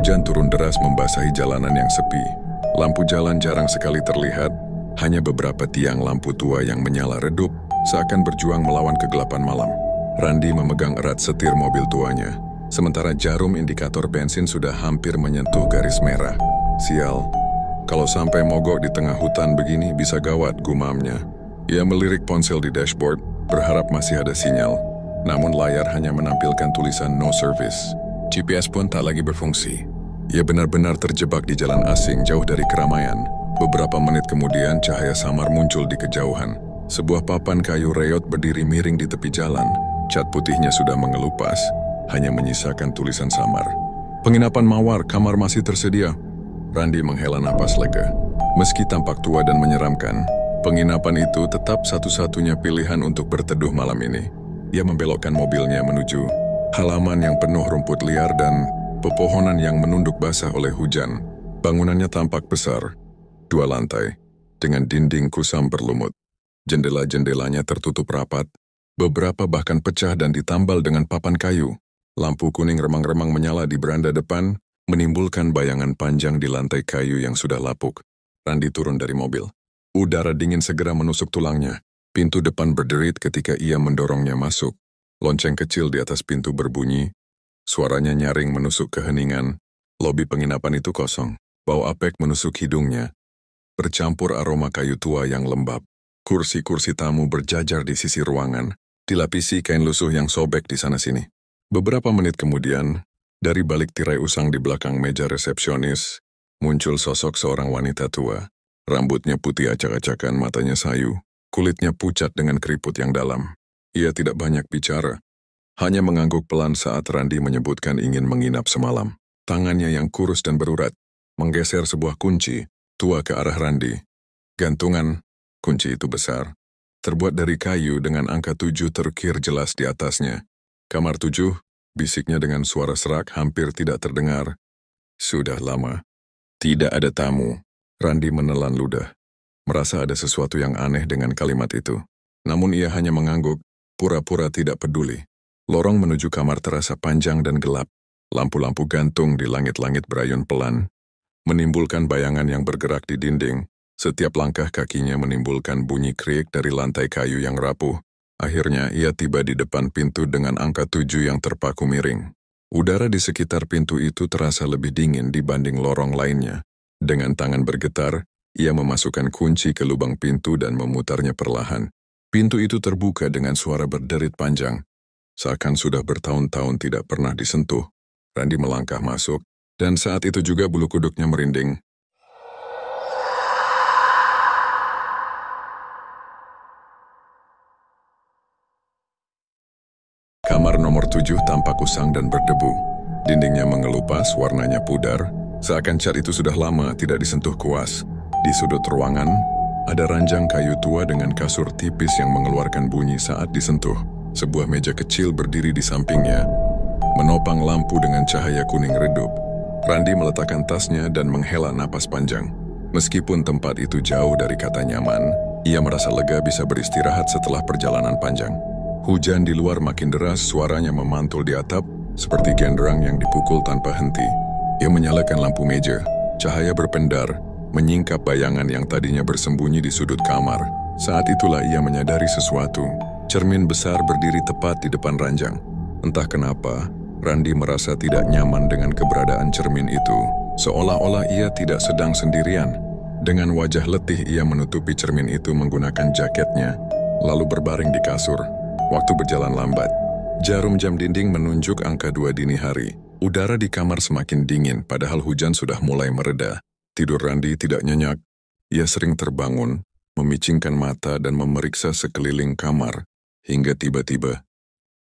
Hujan turun deras membasahi jalanan yang sepi. Lampu jalan jarang sekali terlihat, hanya beberapa tiang lampu tua yang menyala redup, seakan berjuang melawan kegelapan malam. Randi memegang erat setir mobil tuanya, sementara jarum indikator bensin sudah hampir menyentuh garis merah. Sial, kalau sampai mogok di tengah hutan begini bisa gawat, gumamnya. Ia melirik ponsel di dashboard, berharap masih ada sinyal. Namun layar hanya menampilkan tulisan no service. GPS pun tak lagi berfungsi. Ia benar-benar terjebak di jalan asing jauh dari keramaian. Beberapa menit kemudian cahaya samar muncul di kejauhan. Sebuah papan kayu reot berdiri miring di tepi jalan. Cat putihnya sudah mengelupas, hanya menyisakan tulisan samar. Penginapan mawar, kamar masih tersedia. Randi menghela napas lega. Meski tampak tua dan menyeramkan, penginapan itu tetap satu-satunya pilihan untuk berteduh malam ini. Ia membelokkan mobilnya menuju halaman yang penuh rumput liar dan pepohonan yang menunduk basah oleh hujan. Bangunannya tampak besar, 2 lantai, dengan dinding kusam berlumut. Jendela-jendelanya tertutup rapat, beberapa bahkan pecah dan ditambal dengan papan kayu. Lampu kuning remang-remang menyala di beranda depan, menimbulkan bayangan panjang di lantai kayu yang sudah lapuk. Randi turun dari mobil. Udara dingin segera menusuk tulangnya. Pintu depan berderit ketika ia mendorongnya masuk. Lonceng kecil di atas pintu berbunyi. Suaranya nyaring menusuk keheningan. Lobi penginapan itu kosong. Bau apek menusuk hidungnya, bercampur aroma kayu tua yang lembab. Kursi-kursi tamu berjajar di sisi ruangan, dilapisi kain lusuh yang sobek di sana-sini. Beberapa menit kemudian, dari balik tirai usang di belakang meja resepsionis, muncul sosok seorang wanita tua. Rambutnya putih acak-acakan, matanya sayu, kulitnya pucat dengan keriput yang dalam. Ia tidak banyak bicara, hanya mengangguk pelan saat Randi menyebutkan ingin menginap semalam. Tangannya yang kurus dan berurat, menggeser sebuah kunci, tua ke arah Randi. Gantungan kunci itu besar, terbuat dari kayu dengan angka 7 terukir jelas di atasnya. Kamar 7, bisiknya dengan suara serak hampir tidak terdengar. Sudah lama tidak ada tamu. Randi menelan ludah, merasa ada sesuatu yang aneh dengan kalimat itu. Namun ia hanya mengangguk, pura-pura tidak peduli. Lorong menuju kamar terasa panjang dan gelap. Lampu-lampu gantung di langit-langit berayun pelan, menimbulkan bayangan yang bergerak di dinding. Setiap langkah kakinya menimbulkan bunyi krik dari lantai kayu yang rapuh. Akhirnya ia tiba di depan pintu dengan angka 7 yang terpaku miring. Udara di sekitar pintu itu terasa lebih dingin dibanding lorong lainnya. Dengan tangan bergetar, ia memasukkan kunci ke lubang pintu dan memutarnya perlahan. Pintu itu terbuka dengan suara berderit panjang. Seakan sudah bertahun-tahun tidak pernah disentuh. Randi melangkah masuk, dan saat itu juga bulu kuduknya merinding. Kamar nomor 7 tampak usang dan berdebu. Dindingnya mengelupas, warnanya pudar, seakan cat itu sudah lama tidak disentuh kuas. Di sudut ruangan, ada ranjang kayu tua dengan kasur tipis yang mengeluarkan bunyi saat disentuh. Sebuah meja kecil berdiri di sampingnya, menopang lampu dengan cahaya kuning redup. Randi meletakkan tasnya dan menghela napas panjang. Meskipun tempat itu jauh dari kata nyaman, ia merasa lega bisa beristirahat setelah perjalanan panjang. Hujan di luar makin deras, suaranya memantul di atap, seperti genderang yang dipukul tanpa henti. Ia menyalakan lampu meja, cahaya berpendar, menyingkap bayangan yang tadinya bersembunyi di sudut kamar. Saat itulah ia menyadari sesuatu. Cermin besar berdiri tepat di depan ranjang. Entah kenapa, Randi merasa tidak nyaman dengan keberadaan cermin itu, seolah-olah ia tidak sedang sendirian. Dengan wajah letih ia menutupi cermin itu menggunakan jaketnya, lalu berbaring di kasur. Waktu berjalan lambat. Jarum jam dinding menunjuk angka 2 dini hari. Udara di kamar semakin dingin, padahal hujan sudah mulai mereda. Tidur Randi tidak nyenyak. Ia sering terbangun, memicingkan mata dan memeriksa sekeliling kamar, hingga tiba-tiba,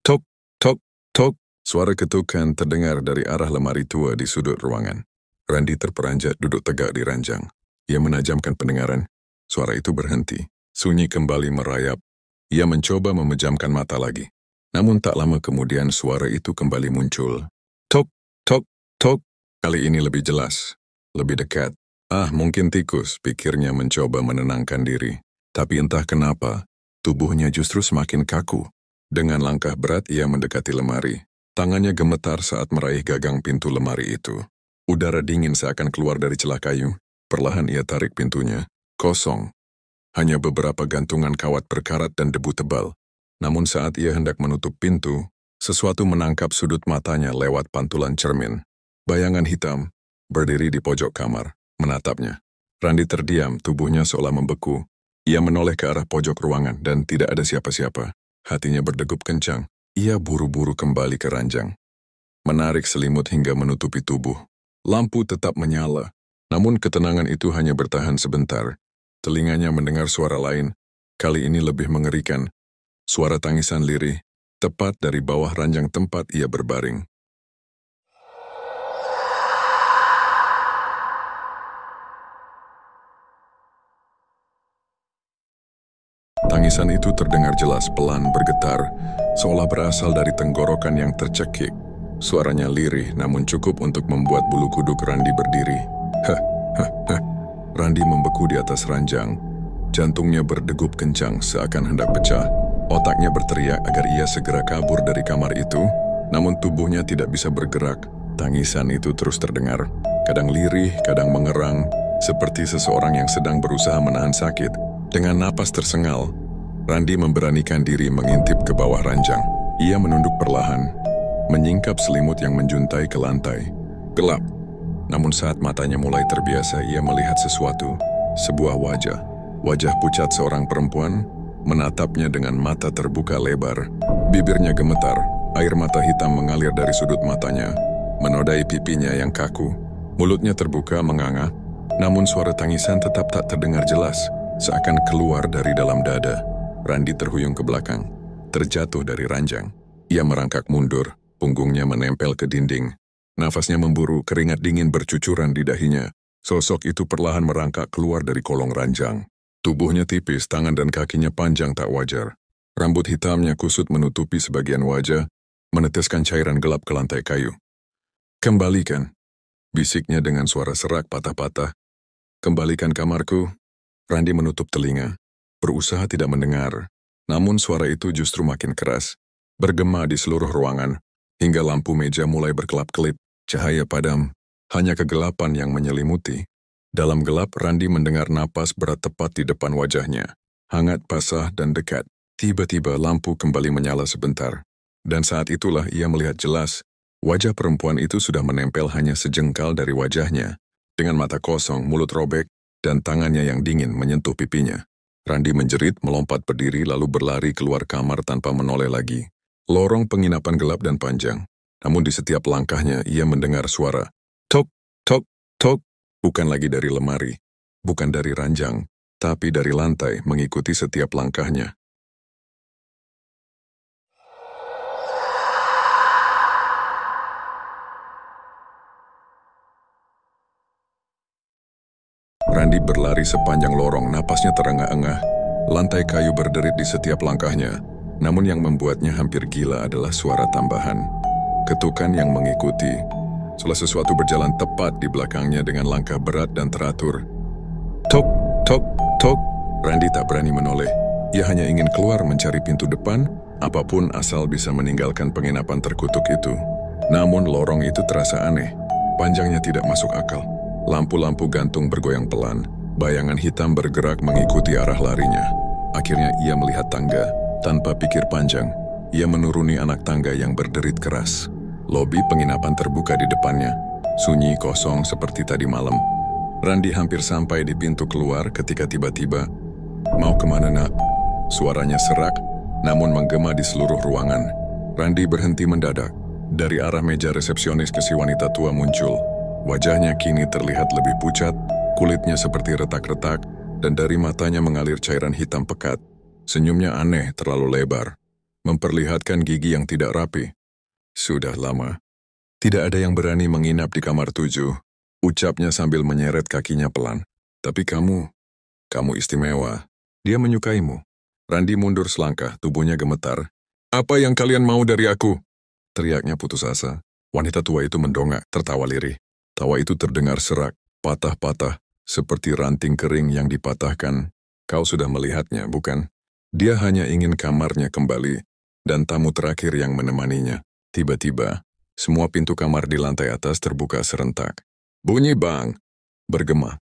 tok, tok, tok, suara ketukan terdengar dari arah lemari tua di sudut ruangan. Randi terperanjat duduk tegak di ranjang. Ia menajamkan pendengaran. Suara itu berhenti. Sunyi kembali merayap. Ia mencoba memejamkan mata lagi. Namun tak lama kemudian suara itu kembali muncul. Tok, tok, tok. Kali ini lebih jelas, lebih dekat. Mungkin tikus, pikirnya mencoba menenangkan diri. Tapi entah kenapa, tubuhnya justru semakin kaku. Dengan langkah berat ia mendekati lemari. Tangannya gemetar saat meraih gagang pintu lemari itu. Udara dingin seakan keluar dari celah kayu. Perlahan ia tarik pintunya. Kosong. Hanya beberapa gantungan kawat berkarat dan debu tebal. Namun saat ia hendak menutup pintu, sesuatu menangkap sudut matanya lewat pantulan cermin. Bayangan hitam berdiri di pojok kamar, menatapnya. Randi terdiam, tubuhnya seolah membeku. Ia menoleh ke arah pojok ruangan dan tidak ada siapa-siapa. Hatinya berdegup kencang. Ia buru-buru kembali ke ranjang. Menarik selimut hingga menutupi tubuh. Lampu tetap menyala, namun ketenangan itu hanya bertahan sebentar. Telinganya mendengar suara lain, kali ini lebih mengerikan. Suara tangisan lirih, tepat dari bawah ranjang tempat ia berbaring. Tangisan itu terdengar jelas, pelan, bergetar, seolah berasal dari tenggorokan yang tercekik. Suaranya lirih, namun cukup untuk membuat bulu kuduk Randi berdiri. Hah. Randi membeku di atas ranjang. Jantungnya berdegup kencang seakan hendak pecah. Otaknya berteriak agar ia segera kabur dari kamar itu, namun tubuhnya tidak bisa bergerak. Tangisan itu terus terdengar. Kadang lirih, kadang mengerang, seperti seseorang yang sedang berusaha menahan sakit. Dengan napas tersengal, Randi memberanikan diri mengintip ke bawah ranjang. Ia menunduk perlahan, menyingkap selimut yang menjuntai ke lantai. Gelap. Namun saat matanya mulai terbiasa, ia melihat sesuatu. Sebuah wajah. Wajah pucat seorang perempuan menatapnya dengan mata terbuka lebar. Bibirnya gemetar. Air mata hitam mengalir dari sudut matanya, menodai pipinya yang kaku. Mulutnya terbuka menganga, namun suara tangisan tetap tak terdengar jelas, seakan keluar dari dalam dada. Randi terhuyung ke belakang, terjatuh dari ranjang. Ia merangkak mundur. Punggungnya menempel ke dinding. Nafasnya memburu, keringat dingin bercucuran di dahinya. Sosok itu perlahan merangkak keluar dari kolong ranjang. Tubuhnya tipis, tangan dan kakinya panjang tak wajar. Rambut hitamnya kusut menutupi sebagian wajah, meneteskan cairan gelap ke lantai kayu. "Kembalikan," bisiknya dengan suara serak patah-patah. "Kembalikan kamarku." Randi menutup telinga, berusaha tidak mendengar. Namun suara itu justru makin keras, bergema di seluruh ruangan. Hingga lampu meja mulai berkelap-kelip, cahaya padam, hanya kegelapan yang menyelimuti. Dalam gelap, Randi mendengar napas berat tepat di depan wajahnya. Hangat, basah, dan dekat. Tiba-tiba lampu kembali menyala sebentar. Dan saat itulah ia melihat jelas, wajah perempuan itu sudah menempel hanya sejengkal dari wajahnya. Dengan mata kosong, mulut robek, dan tangannya yang dingin menyentuh pipinya. Randi menjerit, melompat berdiri lalu berlari keluar kamar tanpa menoleh lagi. Lorong penginapan gelap dan panjang, namun di setiap langkahnya ia mendengar suara tok, tok, tok, bukan lagi dari lemari, bukan dari ranjang, tapi dari lantai mengikuti setiap langkahnya. Randi berlari sepanjang lorong, napasnya terengah-engah, lantai kayu berderit di setiap langkahnya. Namun yang membuatnya hampir gila adalah suara tambahan. Ketukan yang mengikuti. Seolah sesuatu berjalan tepat di belakangnya dengan langkah berat dan teratur. Tok, tok, tok. Randi tak berani menoleh. Ia hanya ingin keluar mencari pintu depan, apapun asal bisa meninggalkan penginapan terkutuk itu. Namun lorong itu terasa aneh. Panjangnya tidak masuk akal. Lampu-lampu gantung bergoyang pelan. Bayangan hitam bergerak mengikuti arah larinya. Akhirnya ia melihat tangga. Tanpa pikir panjang, ia menuruni anak tangga yang berderit keras. Lobi penginapan terbuka di depannya, sunyi kosong seperti tadi malam. Randi hampir sampai di pintu keluar ketika tiba-tiba, "Mau kemana, nak?" Suaranya serak, namun menggema di seluruh ruangan. Randi berhenti mendadak. Dari arah meja resepsionis ke si wanita tua muncul. Wajahnya kini terlihat lebih pucat, kulitnya seperti retak-retak, dan dari matanya mengalir cairan hitam pekat. Senyumnya aneh, terlalu lebar, memperlihatkan gigi yang tidak rapi. "Sudah lama. Tidak ada yang berani menginap di kamar 7, ucapnya sambil menyeret kakinya pelan. "Tapi kamu istimewa. Dia menyukaimu." Randi mundur selangkah, tubuhnya gemetar. "Apa yang kalian mau dari aku?" teriaknya putus asa. Wanita tua itu mendongak, tertawa lirih. Tawa itu terdengar serak, patah-patah, seperti ranting kering yang dipatahkan. "Kau sudah melihatnya, bukan?" Dia hanya ingin kamarnya kembali, dan tamu terakhir yang menemaninya. Tiba-tiba, semua pintu kamar di lantai atas terbuka serentak. Bunyi bang, bergema,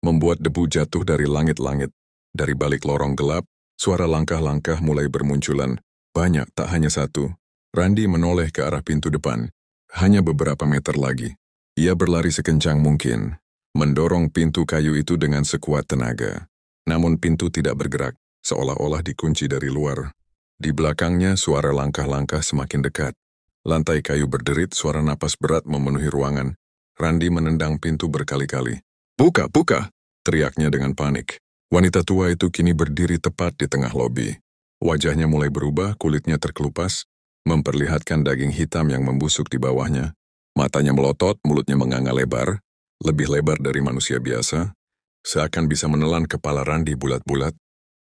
membuat debu jatuh dari langit-langit. Dari balik lorong gelap, suara langkah-langkah mulai bermunculan. Banyak, tak hanya satu. Randy menoleh ke arah pintu depan. Hanya beberapa meter lagi. Ia berlari sekencang mungkin, mendorong pintu kayu itu dengan sekuat tenaga. Namun pintu tidak bergerak, seolah-olah dikunci dari luar. Di belakangnya suara langkah-langkah semakin dekat. Lantai kayu berderit, suara napas berat memenuhi ruangan. Randy menendang pintu berkali-kali. "Buka, buka!" teriaknya dengan panik. Wanita tua itu kini berdiri tepat di tengah lobi. Wajahnya mulai berubah, kulitnya terkelupas, memperlihatkan daging hitam yang membusuk di bawahnya. Matanya melotot, mulutnya menganga lebar, lebih lebar dari manusia biasa, seakan bisa menelan kepala Randy bulat-bulat.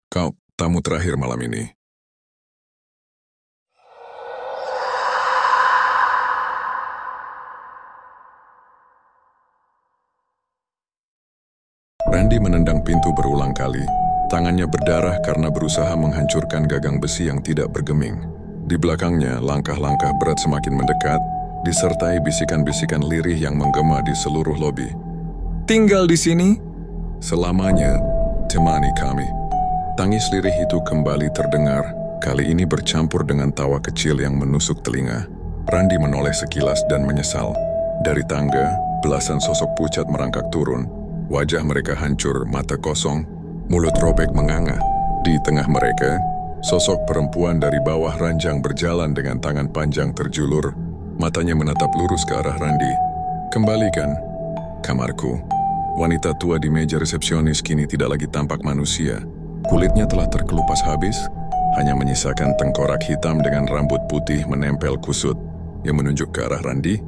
"Kau, tamu terakhir malam ini." Randy menendang pintu berulang kali. Tangannya berdarah karena berusaha menghancurkan gagang besi yang tidak bergeming. Di belakangnya, langkah-langkah berat semakin mendekat, disertai bisikan-bisikan lirih yang menggema di seluruh lobi. "Tinggal di sini? Selamanya, temani kami." Tangis lirih itu kembali terdengar, kali ini bercampur dengan tawa kecil yang menusuk telinga. Randy menoleh sekilas dan menyesal. Dari tangga, belasan sosok pucat merangkak turun. Wajah mereka hancur, mata kosong, mulut robek menganga. Di tengah mereka, sosok perempuan dari bawah ranjang berjalan dengan tangan panjang terjulur. Matanya menatap lurus ke arah Randy. "Kembalikan kamarku." Wanita tua di meja resepsionis kini tidak lagi tampak manusia. Kulitnya telah terkelupas habis, hanya menyisakan tengkorak hitam dengan rambut putih menempel kusut yang menunjuk ke arah Randy.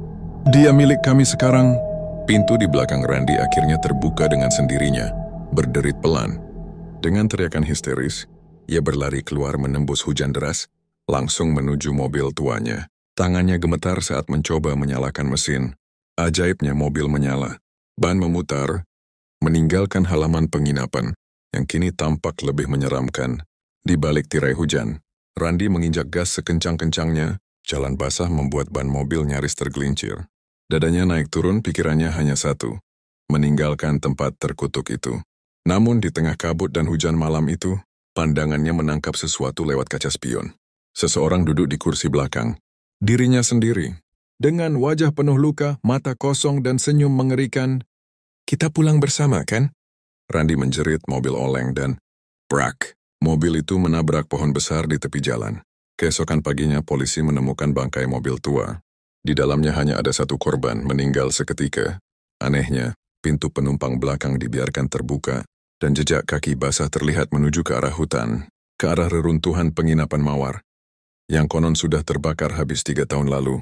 "Dia milik kami sekarang." Pintu di belakang Randy akhirnya terbuka dengan sendirinya, berderit pelan. Dengan teriakan histeris, ia berlari keluar menembus hujan deras, langsung menuju mobil tuanya. Tangannya gemetar saat mencoba menyalakan mesin. Ajaibnya mobil menyala. Ban memutar, meninggalkan halaman penginapan, yang kini tampak lebih menyeramkan. Di balik tirai hujan, Randy menginjak gas sekencang-kencangnya, jalan basah membuat ban mobil nyaris tergelincir. Dadanya naik turun, pikirannya hanya satu, meninggalkan tempat terkutuk itu. Namun di tengah kabut dan hujan malam itu, pandangannya menangkap sesuatu lewat kaca spion. Seseorang duduk di kursi belakang. Dirinya sendiri, dengan wajah penuh luka, mata kosong dan senyum mengerikan. "Kita pulang bersama, kan?" Randy menjerit mobil oleng dan brak. Mobil itu menabrak pohon besar di tepi jalan. Keesokan paginya polisi menemukan bangkai mobil tua. Di dalamnya hanya ada satu korban, meninggal seketika. Anehnya, pintu penumpang belakang dibiarkan terbuka, dan jejak kaki basah terlihat menuju ke arah hutan, ke arah reruntuhan penginapan mawar, yang konon sudah terbakar habis 3 tahun lalu.